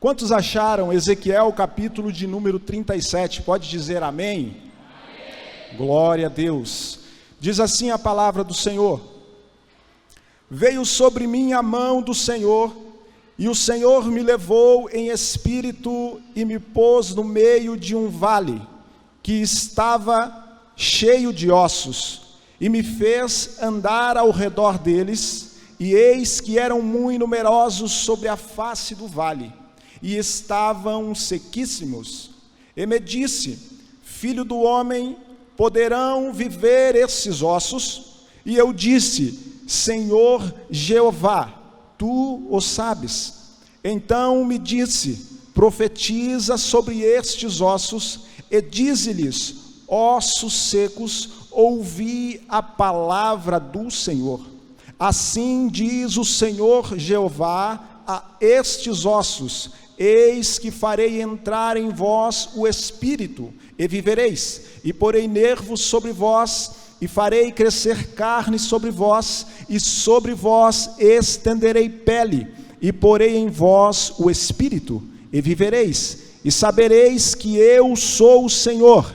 Quantos acharam Ezequiel capítulo de número 37? Pode dizer amém? Amém. Glória a Deus. Diz assim a palavra do Senhor: veio sobre mim a mão do Senhor, e o Senhor me levou em espírito e me pôs no meio de um vale que estava cheio de ossos, e me fez andar ao redor deles, e eis que eram muito numerosos sobre a face do vale, e estavam sequíssimos. E me disse: filho do homem, poderão viver esses ossos? E eu disse: Senhor Jeová, tu o sabes. Então me disse: profetiza sobre estes ossos, e dize-lhes: ossos secos, ouvi a palavra do Senhor. Assim diz o Senhor Jeová a estes ossos: eis que farei entrar em vós o Espírito, e vivereis, e porei nervos sobre vós, e farei crescer carne sobre vós, e sobre vós estenderei pele, e porei em vós o Espírito, e vivereis, e sabereis que eu sou o Senhor.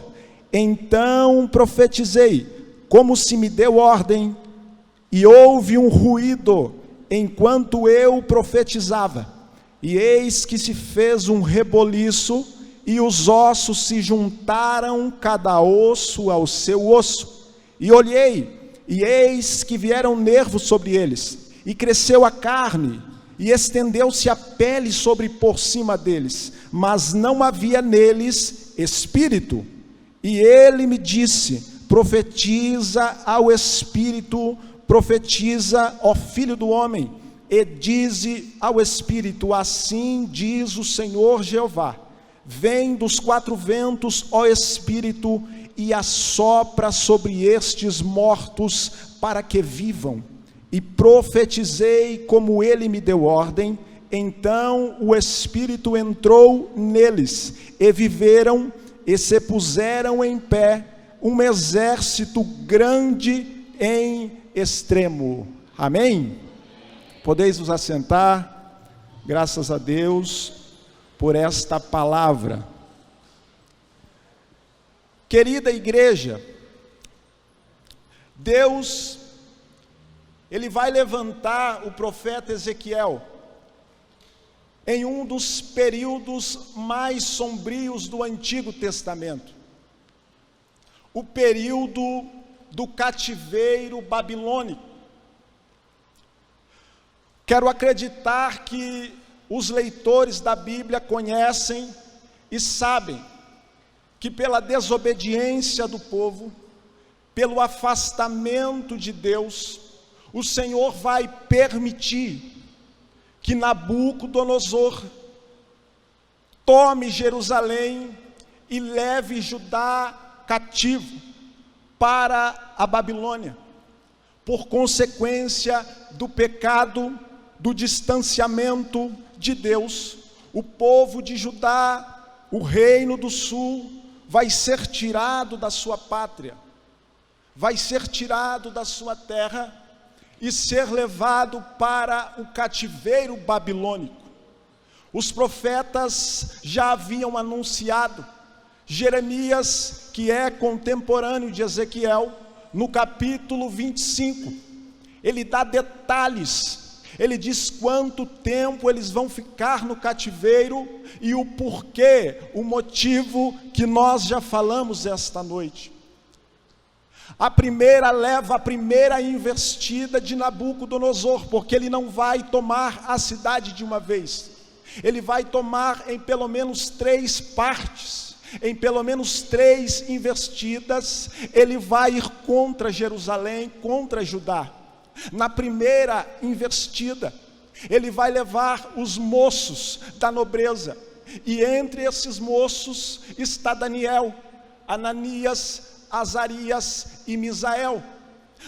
Então profetizei, como se me deu ordem, e houve um ruído enquanto eu profetizava, e eis que se fez um reboliço, e os ossos se juntaram, cada osso ao seu osso. E olhei, e eis que vieram nervos sobre eles, e cresceu a carne, e estendeu-se a pele sobre por cima deles, mas não havia neles espírito. E ele me disse: profetiza ao Espírito, profetiza, ó filho do homem, e dize ao Espírito: assim diz o Senhor Jeová, vem dos quatro ventos, ó Espírito, e assopra sobre estes mortos, para que vivam. E profetizei como ele me deu ordem. Então o Espírito entrou neles, e viveram, e se puseram em pé, um exército grande em extremo. Amém? Podeis vos assentar. Graças a Deus por esta palavra. Querida igreja, Deus, Ele vai levantar o profeta Ezequiel em um dos períodos mais sombrios do Antigo Testamento, o período do cativeiro babilônico. Quero acreditar que os leitores da Bíblia conhecem e sabem que pela desobediência do povo, pelo afastamento de Deus, o Senhor vai permitir que Nabucodonosor tome Jerusalém e leve Judá cativo para a Babilônia, por consequência do pecado, do distanciamento de Deus. O povo de Judá, o reino do sul, vai ser tirado da sua pátria, vai ser tirado da sua terra e ser levado para o cativeiro babilônico. Os profetas já haviam anunciado. Jeremias, que é contemporâneo de Ezequiel, no capítulo 25, ele dá detalhes. Ele diz quanto tempo eles vão ficar no cativeiro e o porquê, o motivo que nós já falamos esta noite. A primeira leva a primeira investida de Nabucodonosor, porque ele não vai tomar a cidade de uma vez. Ele vai tomar em pelo menos 3 partes, em pelo menos 3 investidas. Ele vai ir contra Jerusalém, contra Judá. Na primeira investida, ele vai levar os moços da nobreza, e entre esses moços está Daniel, Ananias, Azarias e Misael.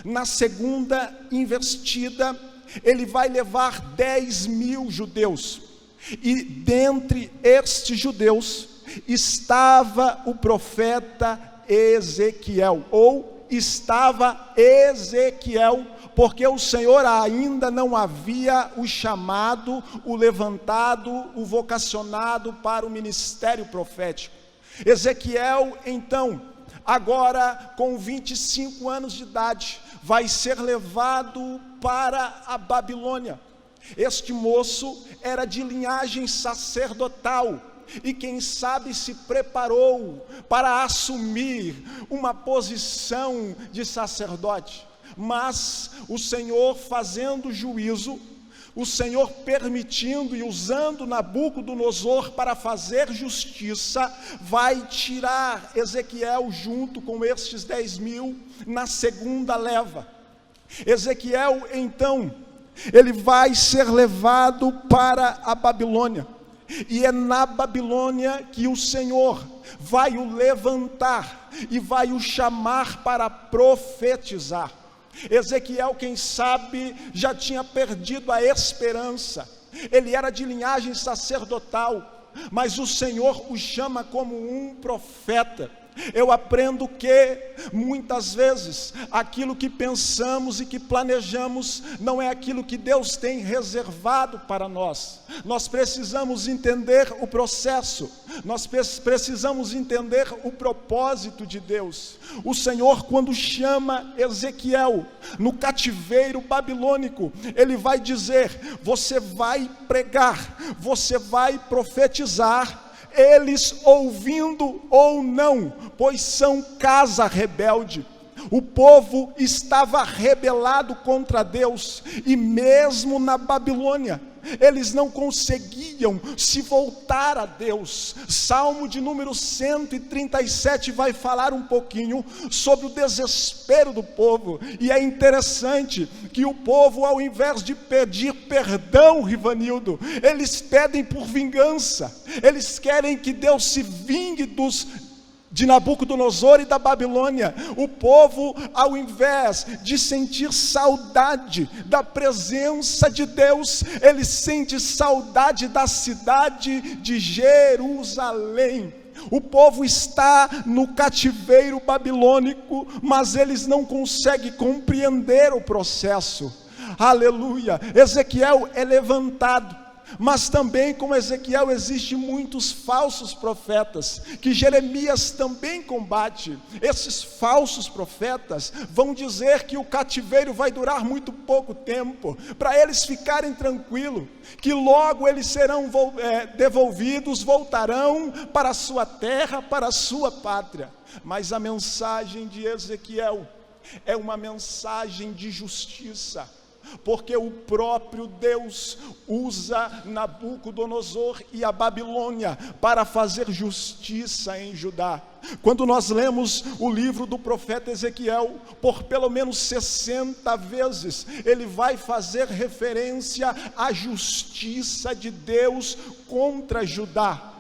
Na segunda investida, ele vai levar 10.000 judeus, e dentre estes judeus estava o profeta Ezequiel, ou estava Ezequiel, porque o Senhor ainda não havia o chamado, o levantado, o vocacionado para o ministério profético. Ezequiel, então, agora com 25 anos de idade, vai ser levado para a Babilônia. Este moço era de linhagem sacerdotal, e quem sabe se preparou para assumir uma posição de sacerdote, mas o Senhor fazendo juízo, o Senhor permitindo e usando Nabucodonosor para fazer justiça, vai tirar Ezequiel junto com estes 10.000 na segunda leva. Ezequiel, então, ele vai ser levado para a Babilônia, e é na Babilônia que o Senhor vai o levantar e vai o chamar para profetizar. Ezequiel, quem sabe, já tinha perdido a esperança. Ele era de linhagem sacerdotal, mas o Senhor o chama como um profeta. Eu aprendo que, muitas vezes, aquilo que pensamos e que planejamos não é aquilo que Deus tem reservado para nós. Nós precisamos entender o processo, nós precisamos entender o propósito de Deus. O Senhor, quando chama Ezequiel no cativeiro babilônico, Ele vai dizer: você vai pregar, você vai profetizar, eles ouvindo ou não, pois são casa rebelde. O povo estava rebelado contra Deus, e mesmo na Babilônia, eles não conseguiam se voltar a Deus. Salmo de número 137 vai falar um pouquinho sobre o desespero do povo, e é interessante que o povo, ao invés de pedir perdão, Rivanildo, eles pedem por vingança. Eles querem que Deus se vingue de Nabucodonosor e da Babilônia. O povo, ao invés de sentir saudade da presença de Deus, ele sente saudade da cidade de Jerusalém. O povo está no cativeiro babilônico, mas eles não conseguem compreender o processo. Aleluia! Ezequiel é levantado. Mas também, como Ezequiel, existem muitos falsos profetas, que Jeremias também combate. Esses falsos profetas vão dizer que o cativeiro vai durar muito pouco tempo, para eles ficarem tranquilos, que logo eles serão devolvidos, voltarão para a sua terra, para a sua pátria. Mas a mensagem de Ezequiel é uma mensagem de justiça, porque o próprio Deus usa Nabucodonosor e a Babilônia para fazer justiça em Judá. Quando nós lemos o livro do profeta Ezequiel, por pelo menos 60 vezes, ele vai fazer referência à justiça de Deus contra Judá.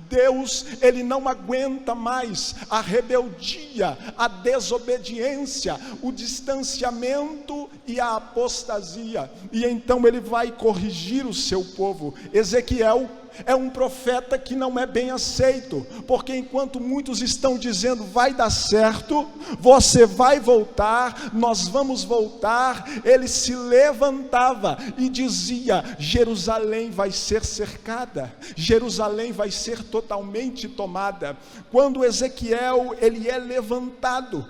Deus, ele não aguenta mais a rebeldia, a desobediência, o distanciamento e a apostasia, e então ele vai corrigir o seu povo. Ezequiel é um profeta que não é bem aceito, porque enquanto muitos estão dizendo vai dar certo, você vai voltar, nós vamos voltar, ele se levantava e dizia: Jerusalém vai ser cercada, Jerusalém vai ser totalmente tomada. Quando Ezequiel ele é levantado,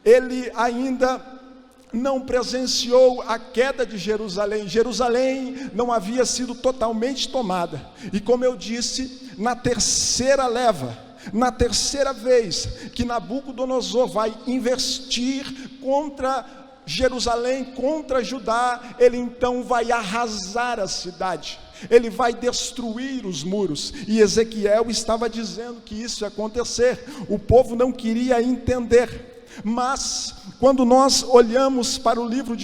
ele ainda não presenciou a queda de Jerusalém. Jerusalém não havia sido totalmente tomada, e como eu disse, na terceira leva, na terceira vez que Nabucodonosor vai investir contra Jerusalém, contra Judá, ele então vai arrasar a cidade, ele vai destruir os muros, e Ezequiel estava dizendo que isso ia acontecer. O povo não queria entender. Mas, quando nós olhamos para o livro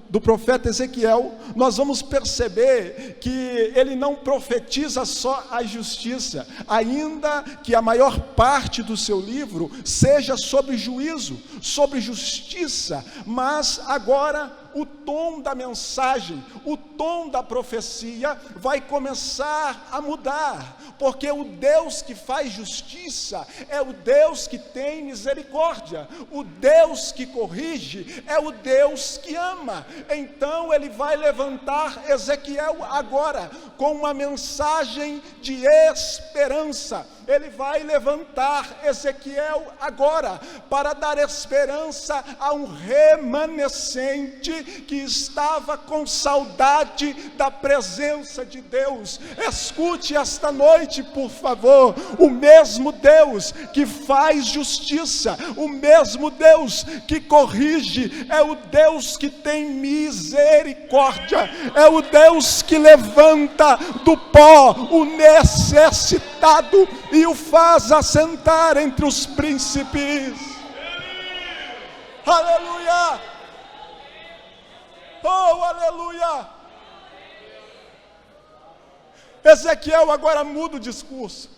do profeta Ezequiel, nós vamos perceber que ele não profetiza só a justiça, ainda que a maior parte do seu livro seja sobre juízo, sobre justiça, mas agora o tom da mensagem, o tom da profecia vai começar a mudar, porque o Deus que faz justiça é o Deus que tem misericórdia, o Deus que corrige é o Deus que ama. Então ele vai levantar Ezequiel agora com uma mensagem de esperança. Ele vai levantar Ezequiel agora para dar esperança a um remanescente que estava com saudade da presença de Deus. Escute esta noite, por favor, o mesmo Deus que faz justiça, o mesmo Deus que corrige, é o Deus que tem misericórdia, é o Deus que levanta do pó o necessitado e o faz assentar entre os príncipes. Aleluia! Oh, aleluia! Ezequiel agora muda o discurso,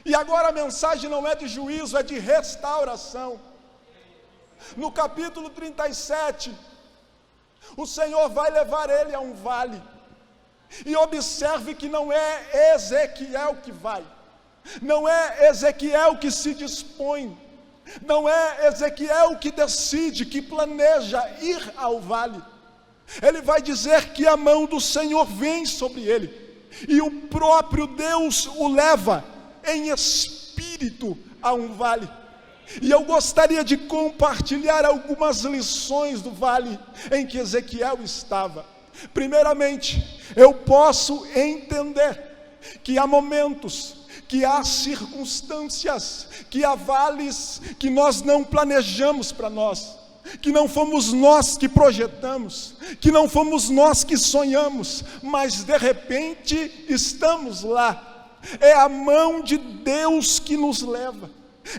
e agora a mensagem não é de juízo, é de restauração. No capítulo 37, o Senhor vai levar ele a um vale, e observe que não é Ezequiel que vai, não é Ezequiel que se dispõe, não é Ezequiel que decide, que planeja ir ao vale. Ele vai dizer que a mão do Senhor vem sobre ele, e o próprio Deus o leva em espírito a um vale. E eu gostaria de compartilhar algumas lições do vale em que Ezequiel estava. Primeiramente, eu posso entender que há momentos, que há circunstâncias, que há vales que nós não planejamos para nós, que não fomos nós que projetamos, que não fomos nós que sonhamos, mas de repente estamos lá. É a mão de Deus que nos leva,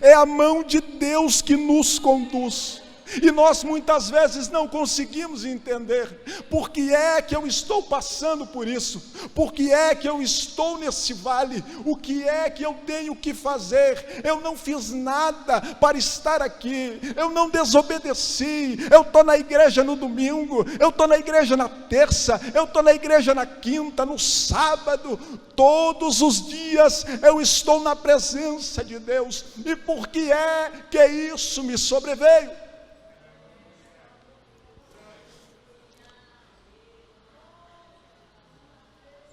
é a mão de Deus que nos conduz. E nós muitas vezes não conseguimos entender por que é que eu estou passando por isso, por que é que eu estou nesse vale, o que é que eu tenho que fazer. Eu não fiz nada para estar aqui, eu não desobedeci, eu estou na igreja no domingo, eu estou na igreja na terça, eu estou na igreja na quinta, no sábado, todos os dias eu estou na presença de Deus. E por que é que isso me sobreveio?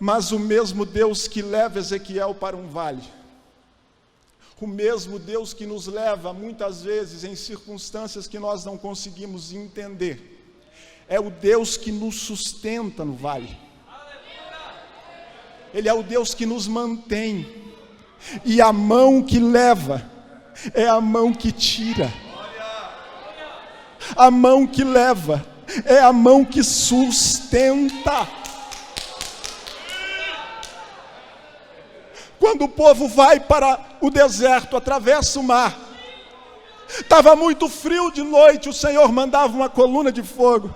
Mas o mesmo Deus que leva Ezequiel para um vale, o mesmo Deus que nos leva muitas vezes em circunstâncias que nós não conseguimos entender, é o Deus que nos sustenta no vale. Ele é o Deus que nos mantém, e a mão que leva é a mão que tira. A mão que leva é a mão que sustenta. Quando o povo vai para o deserto, atravessa o mar, estava muito frio de noite, o Senhor mandava uma coluna de fogo.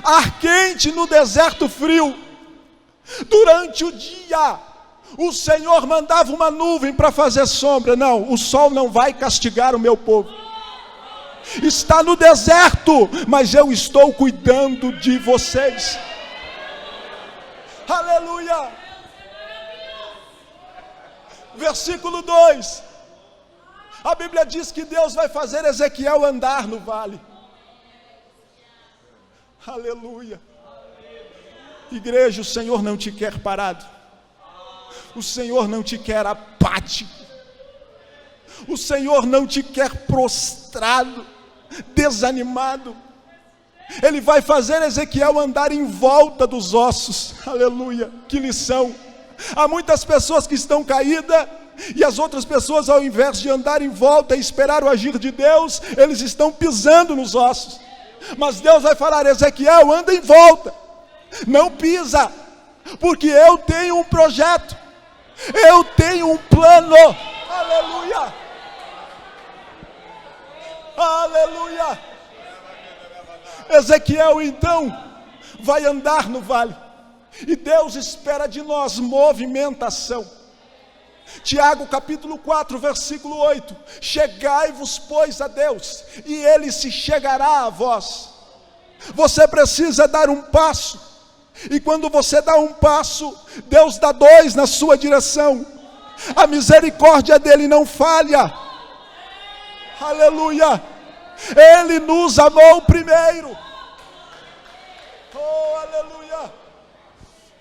Ar quente no deserto frio. Durante o dia, o Senhor mandava uma nuvem para fazer sombra. Não, o sol não vai castigar o meu povo. Está no deserto, mas eu estou cuidando de vocês. Aleluia! Versículo 2, a Bíblia diz que Deus vai fazer Ezequiel andar no vale. Aleluia. Igreja, o Senhor não te quer parado, o Senhor não te quer apático, o Senhor não te quer prostrado, desanimado. Ele vai fazer Ezequiel andar em volta dos ossos. Aleluia, que lição. Há muitas pessoas que estão caídas, e as outras pessoas, ao invés de andar em volta e esperar o agir de Deus, eles estão pisando nos ossos. Mas Deus vai falar: Ezequiel, anda em volta, não pisa, porque eu tenho um projeto, eu tenho um plano. Aleluia, aleluia. Ezequiel então vai andar no vale, e Deus espera de nós movimentação. Tiago capítulo 4, versículo 8: chegai-vos, pois, a Deus, e Ele se chegará a vós. Você precisa dar um passo, e quando você dá um passo, Deus dá dois na sua direção. A misericórdia dele não falha. Aleluia. Ele nos amou primeiro. Oh, aleluia.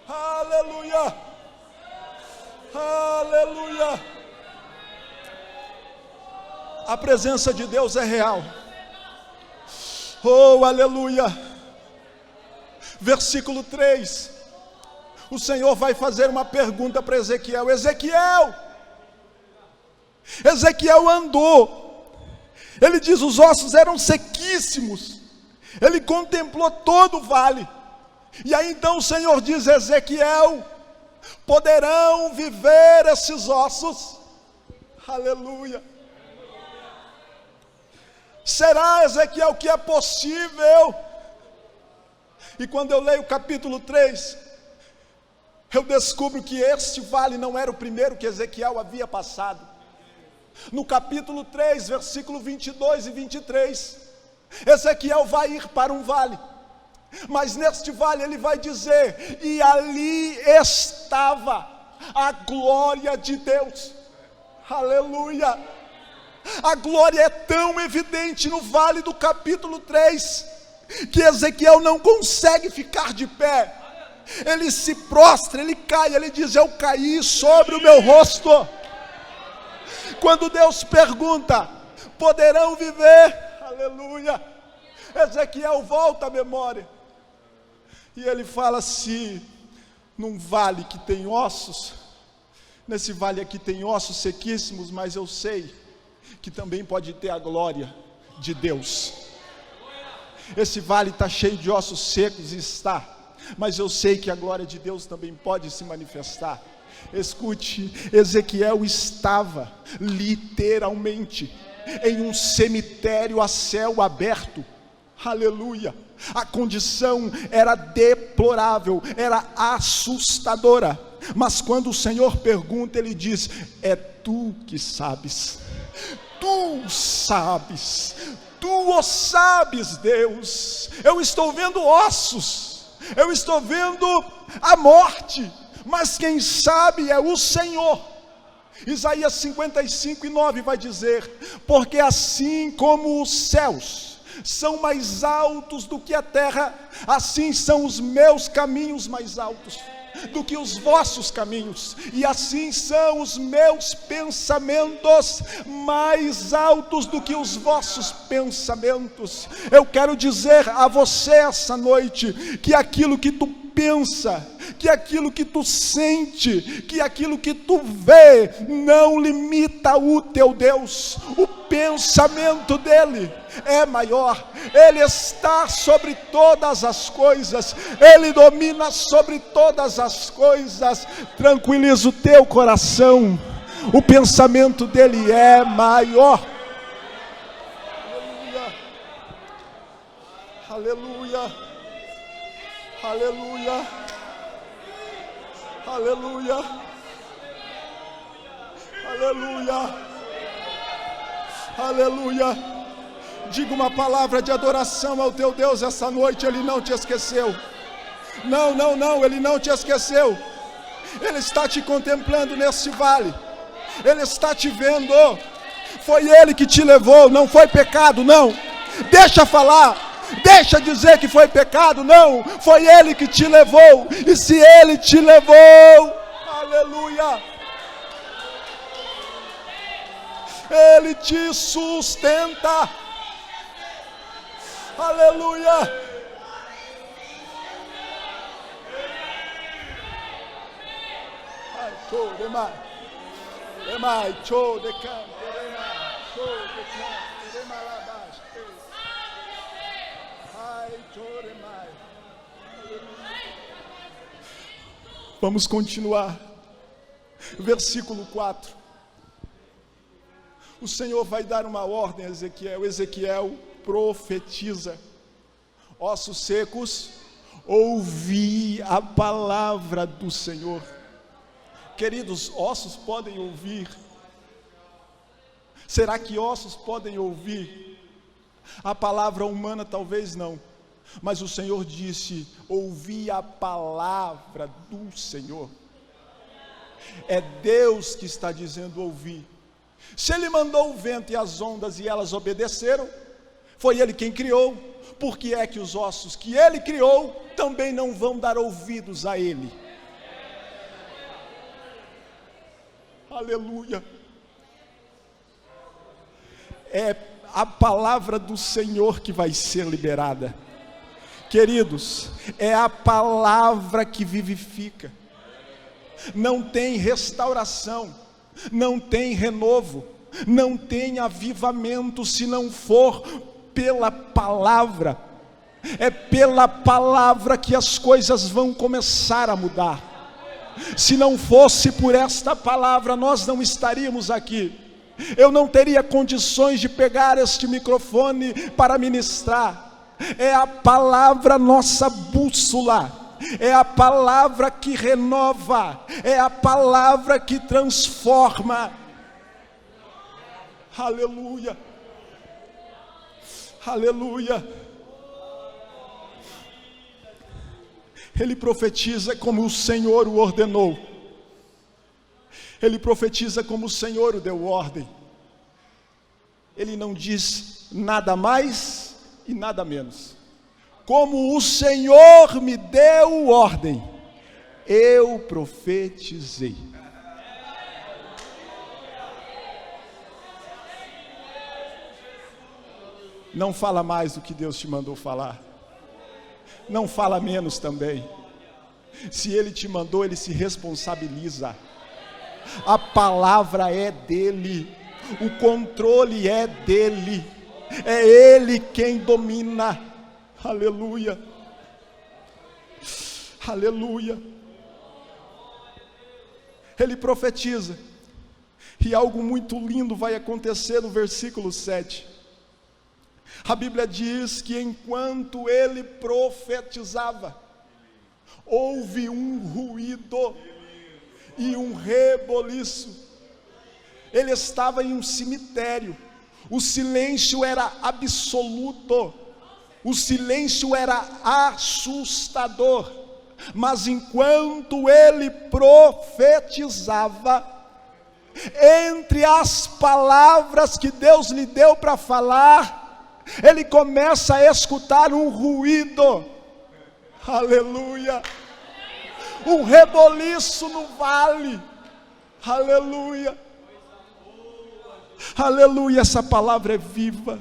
Aleluia. Aleluia. A presença de Deus é real. Oh, aleluia. Versículo 3. O Senhor vai fazer uma pergunta para Ezequiel. Ezequiel andou. Ele diz: os ossos eram sequíssimos. Ele contemplou todo o vale. E aí então o Senhor diz a Ezequiel: poderão viver esses ossos? Aleluia. Será, Ezequiel, que é possível? E quando eu leio o capítulo 3, eu descubro que este vale não era o primeiro que Ezequiel havia passado. No capítulo 3, versículo 22 e 23, Ezequiel vai ir para um vale, mas neste vale ele vai dizer: e ali estava a glória de Deus. Aleluia. A glória é tão evidente no vale do capítulo 3, que Ezequiel não consegue ficar de pé. Ele se prostra, ele cai, ele diz: eu caí sobre o meu rosto. Quando Deus pergunta: poderão viver? Aleluia. Ezequiel volta à memória, e ele fala: se num vale que tem ossos, nesse vale aqui tem ossos sequíssimos, mas eu sei que também pode ter a glória de Deus. Esse vale está cheio de ossos secos, está, mas eu sei que a glória de Deus também pode se manifestar. Escute, Ezequiel estava literalmente em um cemitério a céu aberto. Aleluia. A condição era deplorável, era assustadora, mas quando o Senhor pergunta, ele diz: é tu que sabes. Tu sabes, tu o sabes, Deus. Eu estou vendo ossos, eu estou vendo a morte, mas quem sabe é o Senhor. Isaías 55:9 vai dizer: porque assim como os céus são mais altos do que a terra, assim são os meus caminhos mais altos do que os vossos caminhos, e assim são os meus pensamentos mais altos do que os vossos pensamentos. Eu quero dizer a você essa noite, que aquilo que tu pensa, que aquilo que tu sente, que aquilo que tu vê, não limita o teu Deus. O pensamento dele é maior, ele está sobre todas as coisas, ele domina sobre todas as coisas. Tranquiliza o teu coração, o pensamento dele é maior. Aleluia, aleluia, aleluia, aleluia, aleluia. Diga uma palavra de adoração ao teu Deus essa noite. Ele não te esqueceu. Não, não, não, ele não te esqueceu. Ele está te contemplando nesse vale. Ele está te vendo. Foi ele que te levou, não foi pecado, não. Deixa falar, deixa dizer que foi pecado, não. Foi ele que te levou. E se ele te levou, aleluia, ele te sustenta. Aleluia. Ai, show demais. Demais, show de canto, demais, show de canto, demais lá baixo. Ai, show demais. Vamos continuar. Versículo 4. O Senhor vai dar uma ordem a Ezequiel. Ezequiel profetiza: ossos secos, ouvi a palavra do Senhor. Queridos, ossos podem ouvir. Será que ossos podem ouvir? A palavra humana talvez não, mas o Senhor disse: ouvi a palavra do Senhor. É Deus que está dizendo ouvir. Se Ele mandou o vento e as ondas e elas obedeceram, foi Ele quem criou. Por que é que os ossos que Ele criou também não vão dar ouvidos a Ele? Aleluia. É a palavra do Senhor que vai ser liberada. Queridos, é a palavra que vivifica. Não tem restauração, não tem renovo, não tem avivamento se não for pela palavra. É pela palavra que as coisas vão começar a mudar. Se não fosse por esta palavra, nós não estaríamos aqui. Eu não teria condições de pegar este microfone para ministrar. É a palavra nossa bússola. É a palavra que renova, é a palavra que transforma. Aleluia, aleluia. Ele profetiza como o Senhor o ordenou. Ele profetiza como o Senhor o deu ordem. Ele não diz nada mais e nada menos. Como o Senhor me deu ordem, eu profetizei. Não fala mais do que Deus te mandou falar. Não fala menos também. Se Ele te mandou, Ele se responsabiliza. A palavra é dEle. O controle é dEle. É Ele quem domina. Aleluia, aleluia. Ele profetiza, e algo muito lindo vai acontecer no versículo 7. A Bíblia diz que enquanto ele profetizava, houve um ruído e um reboliço. Ele estava em um cemitério, o silêncio era absoluto. O silêncio era assustador, mas enquanto ele profetizava, entre as palavras que Deus lhe deu para falar, ele começa a escutar um ruído, aleluia, um reboliço no vale, aleluia, aleluia. Essa palavra é viva.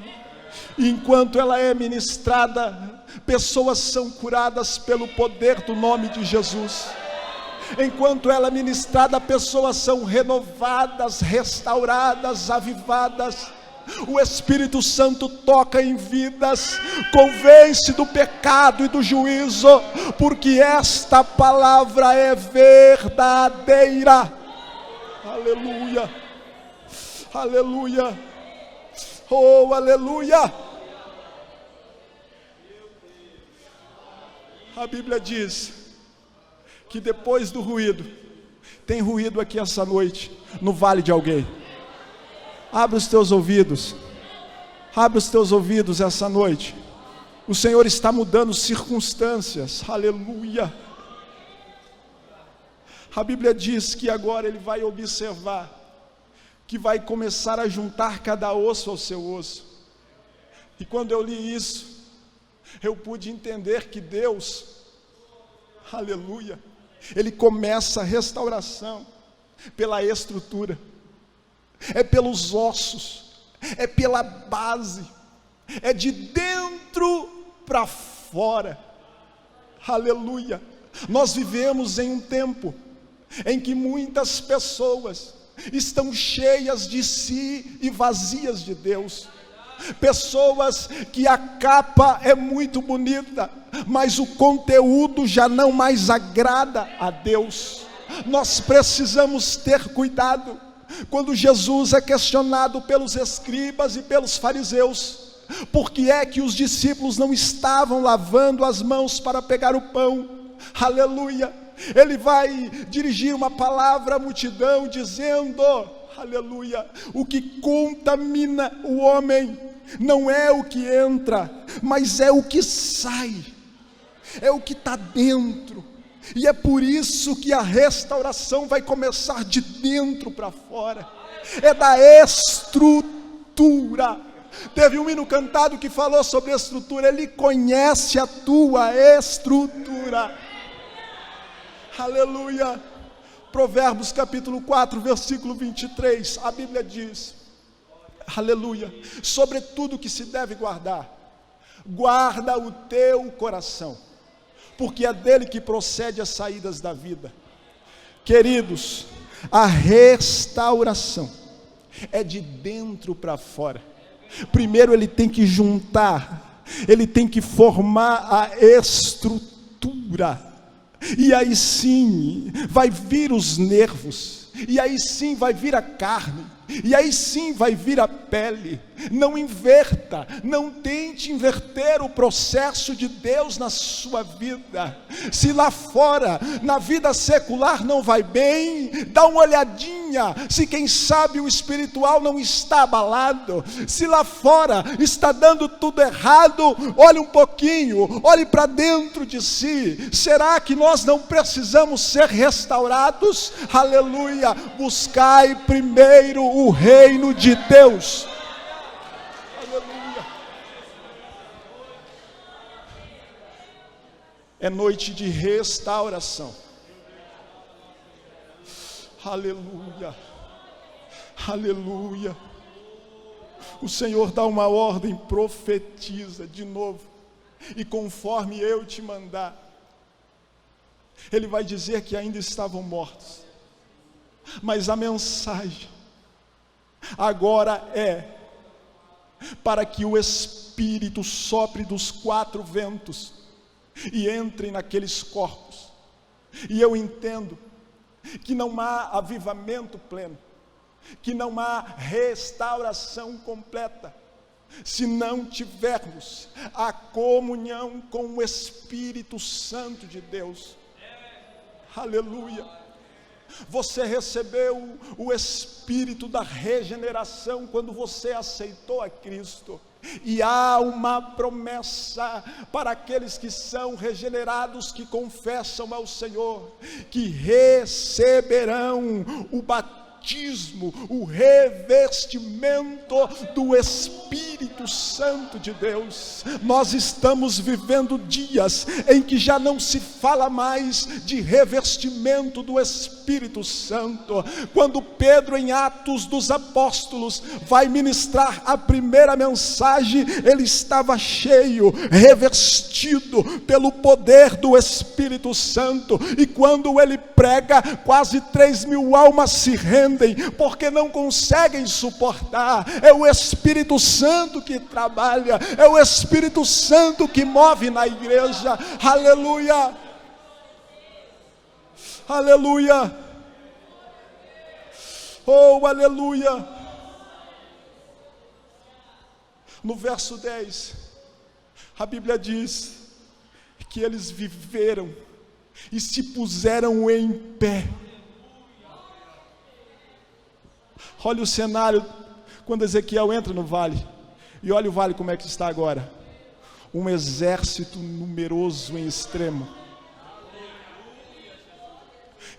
Enquanto ela é ministrada, pessoas são curadas pelo poder do nome de Jesus. Enquanto ela é ministrada, pessoas são renovadas, restauradas, avivadas. O Espírito Santo toca em vidas, convence do pecado e do juízo, porque esta palavra é verdadeira. Aleluia, aleluia. Oh, aleluia. A Bíblia diz que depois do ruído, tem ruído aqui essa noite, no vale de alguém. Abre os teus ouvidos, abre os teus ouvidos essa noite. O Senhor está mudando circunstâncias, aleluia. A Bíblia diz que agora Ele vai observar, que vai começar a juntar cada osso ao seu osso. E quando eu li isso, eu pude entender que Deus, aleluia, Ele começa a restauração pela estrutura, é pelos ossos, é pela base, é de dentro para fora, aleluia. Nós vivemos em um tempo em que muitas pessoas estão cheias de si e vazias de Deus. Pessoas que a capa é muito bonita, mas o conteúdo já não mais agrada a Deus. Nós precisamos ter cuidado. Quando Jesus é questionado pelos escribas e pelos fariseus, por que é que os discípulos não estavam lavando as mãos para pegar o pão? Aleluia. Ele vai dirigir uma palavra à multidão dizendo, aleluia, o que contamina o homem não é o que entra, mas é o que sai, é o que está dentro. E é por isso que a restauração vai começar de dentro para fora, é da estrutura. Teve um hino cantado que falou sobre a estrutura, Ele conhece a tua estrutura. Aleluia. Provérbios capítulo 4, versículo 23, a Bíblia diz, aleluia, sobre tudo que se deve guardar, guarda o teu coração, porque é dele que procede as saídas da vida. Queridos, a restauração é de dentro para fora. Primeiro ele tem que juntar, ele tem que formar a estrutura, e aí sim vai vir os nervos, e aí sim vai vir a carne, e aí sim vai vir a pele. Não inverta, não tente inverter o processo de Deus na sua vida. Se lá fora, na vida secular não vai bem, dá uma olhadinha, se quem sabe o espiritual não está abalado. Se lá fora está dando tudo errado, olhe um pouquinho, olhe para dentro de si. Será que nós não precisamos ser restaurados? Aleluia, buscai primeiro o reino de Deus. É noite de restauração. Aleluia, aleluia. O Senhor dá uma ordem, profetiza de novo, e conforme eu te mandar, Ele vai dizer que ainda estavam mortos, mas a mensagem agora é para que o Espírito sopre dos quatro ventos e entre naqueles corpos. E eu entendo que não há avivamento pleno, que não há restauração completa, se não tivermos a comunhão com o Espírito Santo de Deus. Aleluia. Você recebeu o Espírito da regeneração quando você aceitou a Cristo. E há uma promessa para aqueles que são regenerados, que confessam ao Senhor, que receberão o batismo, o revestimento do Espírito Santo de Deus. Nós estamos vivendo dias em que já não se fala mais de revestimento do Espírito Santo. Quando Pedro, em Atos dos Apóstolos, vai ministrar a primeira mensagem, ele estava cheio, revestido pelo poder do Espírito Santo, e quando ele prega, quase 3.000 almas se rendem, porque não conseguem suportar. É o Espírito Santo que trabalha, é o Espírito Santo que move na igreja. Aleluia, aleluia, oh aleluia. No verso 10, a Bíblia diz que eles viveram e se puseram em pé. Olha o cenário quando Ezequiel entra no vale, e olha o vale como é que está agora. Um exército numeroso em extremo.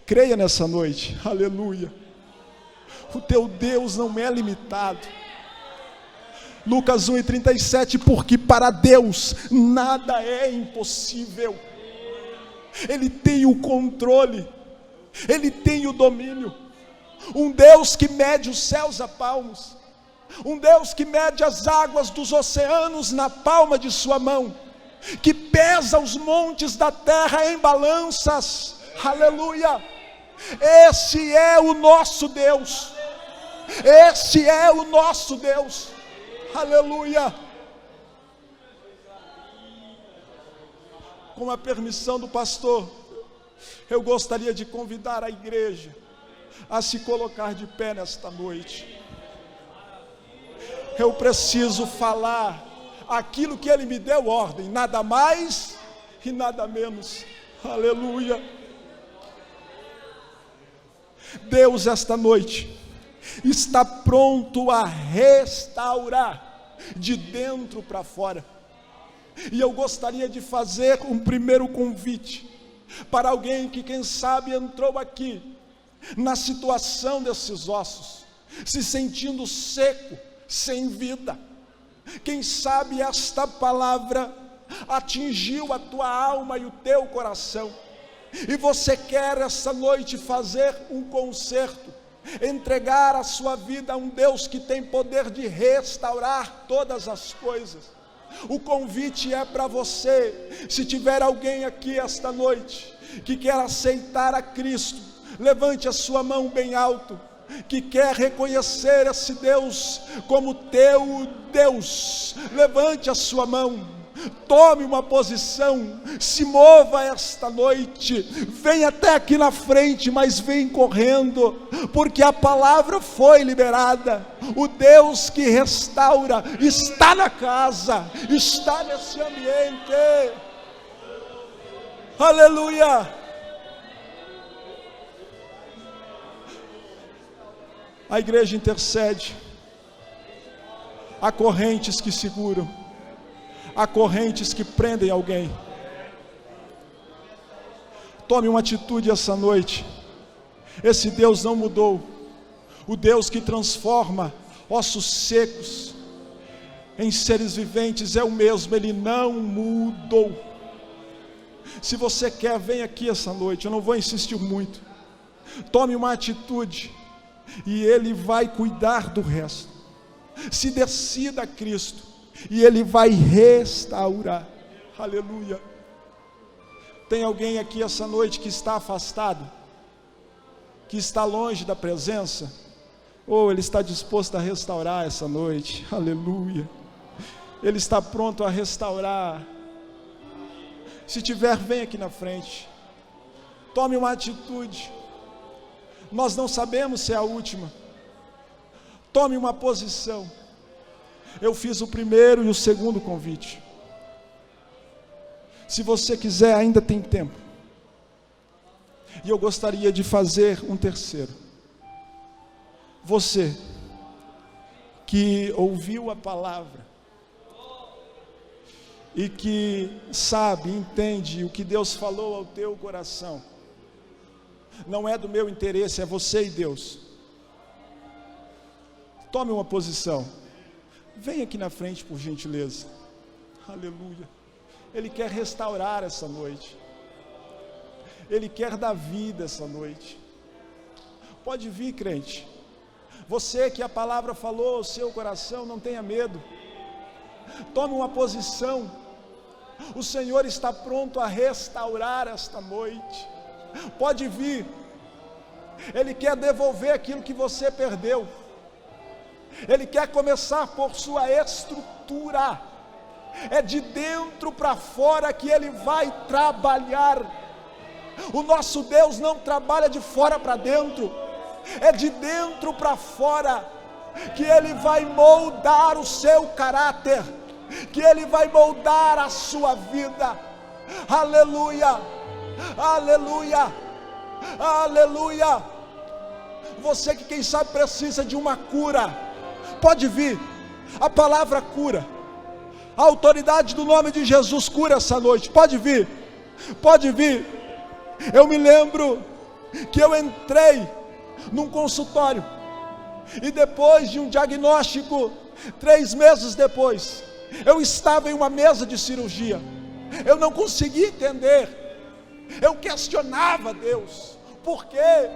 Creia nessa noite, aleluia. O teu Deus não é limitado. Lucas 1:37, porque para Deus nada é impossível. Ele tem o controle, Ele tem o domínio. Um Deus que mede os céus a palmos, um Deus que mede as águas dos oceanos na palma de sua mão, que pesa os montes da terra em balanças. Aleluia. Esse é o nosso Deus, esse é o nosso Deus. Aleluia. Com a permissão do pastor, eu gostaria de convidar a igreja a se colocar de pé nesta noite. Eu preciso falar aquilo que Ele me deu ordem, nada mais e nada menos. Aleluia, Deus, esta noite, está pronto a restaurar de dentro para fora. E eu gostaria de fazer um primeiro convite para alguém que, quem sabe, entrou aqui na situação desses ossos, se sentindo seco, sem vida. Quem sabe esta palavra atingiu a tua alma e o teu coração, e você quer essa noite fazer um concerto, entregar a sua vida a um Deus que tem poder de restaurar todas as coisas. O convite é para você. Se tiver alguém aqui esta noite que quer aceitar a Cristo, levante a sua mão bem alto, que quer reconhecer esse Deus como teu Deus. Levante a sua mão, tome uma posição, se mova esta noite, vem até aqui na frente, mas vem correndo, porque a palavra foi liberada. O Deus que restaura está na casa, está nesse ambiente. Aleluia! A igreja intercede. Há correntes que seguram, há correntes que prendem alguém. Tome uma atitude essa noite. Esse Deus não mudou. O Deus que transforma ossos secos em seres viventes é o mesmo, Ele não mudou. Se você quer, vem aqui essa noite, eu não vou insistir muito. Tome uma atitude e Ele vai cuidar do resto. Se decida a Cristo e Ele vai restaurar. Aleluia. Tem alguém aqui essa noite que está afastado, que está longe da presença? Ele está disposto a restaurar essa noite. Aleluia. Ele está pronto a restaurar. Se tiver, vem aqui na frente. Tome uma atitude. Nós não sabemos se é a última. Tome uma posição. Eu fiz o primeiro e o segundo convite. Se você quiser, ainda tem tempo. E eu gostaria de fazer um terceiro. Você que ouviu a palavra e que sabe, entende o que Deus falou ao teu coração, não é do meu interesse, é você e Deus. Tome uma posição. Vem aqui na frente, por gentileza. Aleluia. Ele quer restaurar essa noite. Ele quer dar vida essa noite. Pode vir, crente. Você que a palavra falou ao seu coração, não tenha medo. Tome uma posição. O Senhor está pronto a restaurar esta noite. Pode vir. Ele quer devolver aquilo que você perdeu. Ele quer começar por sua estrutura. É de dentro para fora que Ele vai trabalhar. O nosso Deus não trabalha de fora para dentro, é de dentro para fora que Ele vai moldar o seu caráter, que Ele vai moldar a sua vida. Aleluia, aleluia, aleluia. Você que, quem sabe, precisa de uma cura, pode vir. A palavra cura, a autoridade do nome de Jesus cura essa noite. Pode vir, pode vir. Eu me lembro que eu entrei num consultório e depois de um diagnóstico, 3 meses depois, eu estava em uma mesa de cirurgia. Eu não conseguia entender. Eu questionava Deus. Por quê?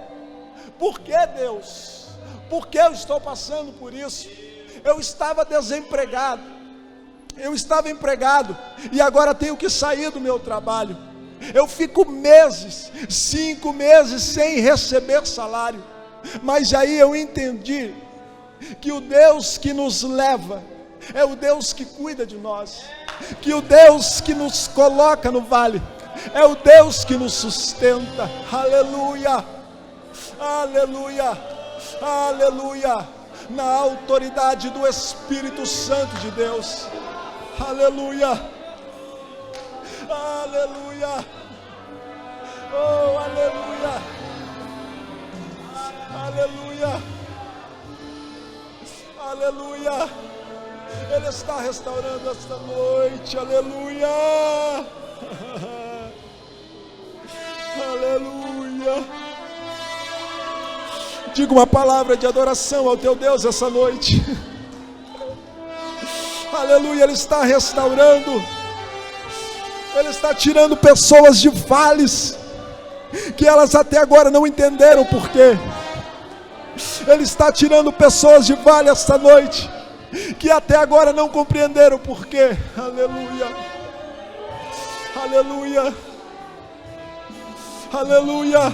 Por que, Deus? Por que eu estou passando por isso? Eu estava desempregado. Eu estava empregado e agora tenho que sair do meu trabalho. Eu fico meses, 5 meses sem receber salário. Mas aí eu entendi que o Deus que nos leva é o Deus que cuida de nós, que o Deus que nos coloca no vale é o Deus que nos sustenta. Aleluia, aleluia, aleluia. Na autoridade do Espírito Santo de Deus. Aleluia, aleluia, oh aleluia, Aleluia. Aleluia. Ele está restaurando esta noite. Aleluia. Aleluia. Diga uma palavra de adoração ao teu Deus essa noite. Aleluia. Ele está restaurando. Ele está tirando pessoas de vales que elas até agora não entenderam o porquê. Ele está tirando pessoas de vale esta noite que até agora não compreenderam o porquê. Aleluia. Aleluia. Aleluia.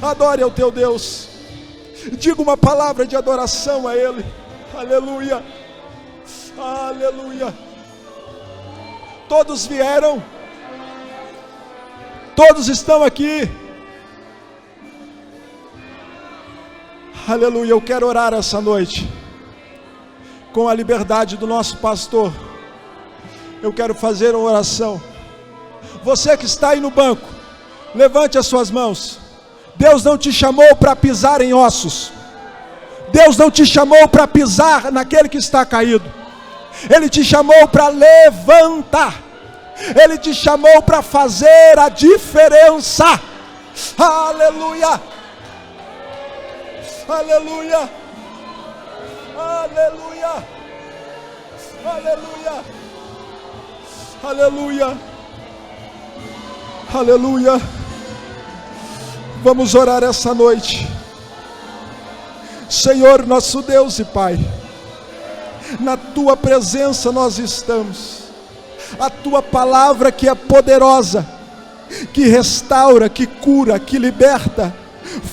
Adore ao teu Deus. Diga uma palavra de adoração a Ele. Aleluia. Aleluia. Todos vieram. Todos estão aqui. Aleluia. Eu quero orar essa noite com a liberdade do nosso pastor. Eu quero fazer uma oração. Você que está aí no banco, levante as suas mãos. Deus não te chamou para pisar em ossos. Deus não te chamou para pisar naquele que está caído. Ele te chamou para levantar. Ele te chamou para fazer a diferença. Aleluia. Aleluia. Aleluia. Aleluia. Aleluia. Aleluia. Vamos orar essa noite. Senhor, nosso Deus e Pai, na Tua presença nós estamos. A Tua palavra que é poderosa, que restaura, que cura, que liberta,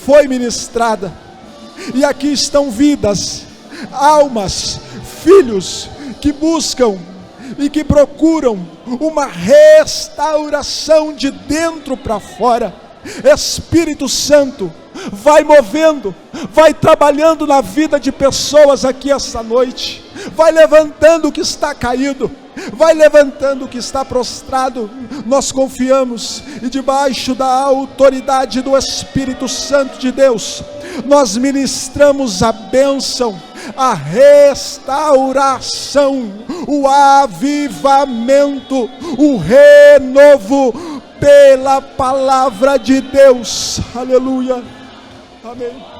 foi ministrada. E aqui estão vidas, almas, filhos que buscam e que procuram uma restauração de dentro para fora. Espírito Santo, vai movendo, vai trabalhando na vida de pessoas aqui esta noite, vai levantando o que está caído, vai levantando o que está prostrado. Nós confiamos e debaixo da autoridade do Espírito Santo de Deus, nós ministramos a bênção, a restauração, o avivamento, o renovo pela palavra de Deus. Aleluia. Amém.